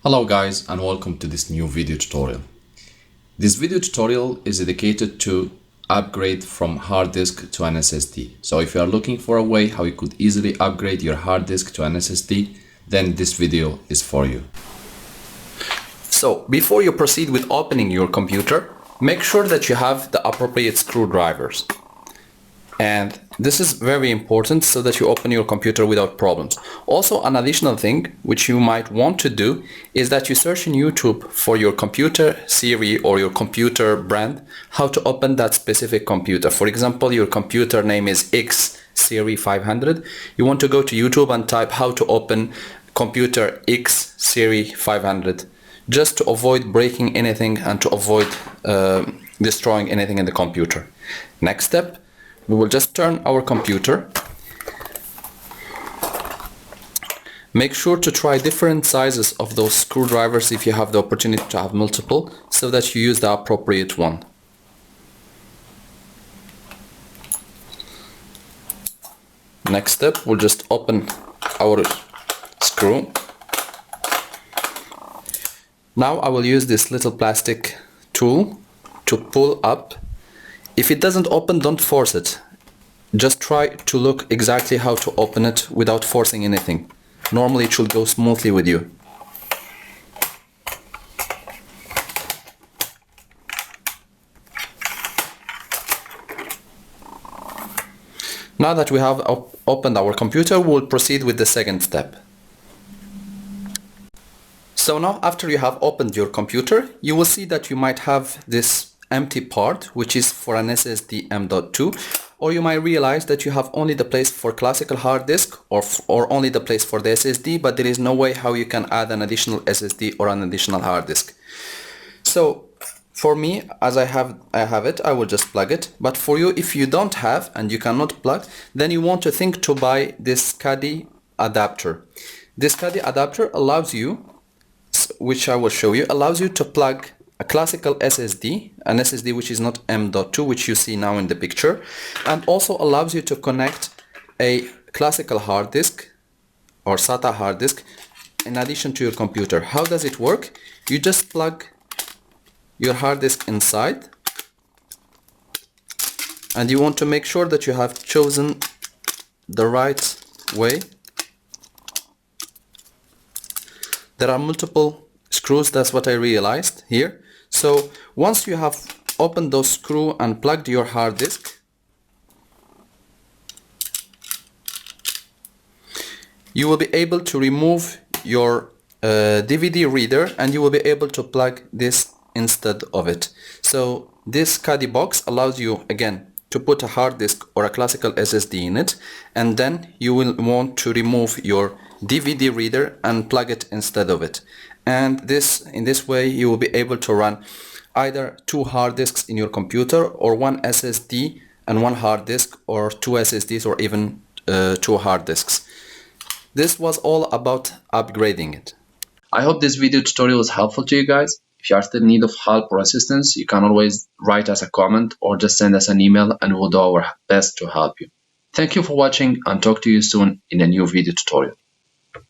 Hello guys, and welcome to this new video tutorial. This video tutorial is dedicated to upgrade from hard disk to an SSD. So if you are looking for a way how you could easily upgrade your hard disk to an SSD, then this video is for you. So before you proceed with opening your computer, make sure that you have the appropriate screwdrivers. And this is very important so that you open your computer without problems. Also, an additional thing which you might want to do is that you search in YouTube for your computer series or your computer brand, how to open that specific computer. For example, your computer name is X Series 500. You want to go to YouTube and type how to open computer X Series 500, just to avoid breaking anything and to avoid destroying anything in the computer. Next step, we will just turn our computer. Make sure to try different sizes of those screwdrivers if you have the opportunity to have multiple, so that you use the appropriate one. Next step, we'll just open our screw. Now I will use this little plastic tool to pull up. If it doesn't open, don't force it. Just try to look exactly how to open it without forcing anything. Normally it should go smoothly with you. Now that we have opened our computer, we'll proceed with the second step. So now after you have opened your computer, you will see that you might have this empty part, which is for an SSD M.2, or you might realize that you have only the place for classical hard disk or only the place for the SSD, but there is no way how you can add an additional SSD or an additional hard disk. So for me, as I have it, I will just plug it. But for you, if you don't have and you cannot plug, then you want to think to buy this SCTOking adapter. This SCTOking adapter allows you, which I will show you, allows you to plug a classical SSD, an SSD which is not M.2, which you see now in the picture, and also allows you to connect a classical hard disk or SATA hard disk in addition to your computer. How does it work? You just plug your hard disk inside, and you want to make sure that you have chosen the right way. There are multiple screws, that's what I realized here. So once you have opened those screws and plugged your hard disk, you will be able to remove your DVD reader, and you will be able to plug this instead of it. So this SCTOking box allows you again to put a hard disk or a classical SSD in it, and then you will want to remove your DVD reader and plug it instead of it. And in this way you will be able to run either two hard disks in your computer, or one SSD and one hard disk, or two SSDs, or even two hard disks. This was all about upgrading it. I hope this video tutorial is helpful to you guys. If you are still in need of help or assistance, you can always write us a comment or just send us an email, and we'll do our best to help you. Thank you for watching, and talk to you soon in a new video tutorial.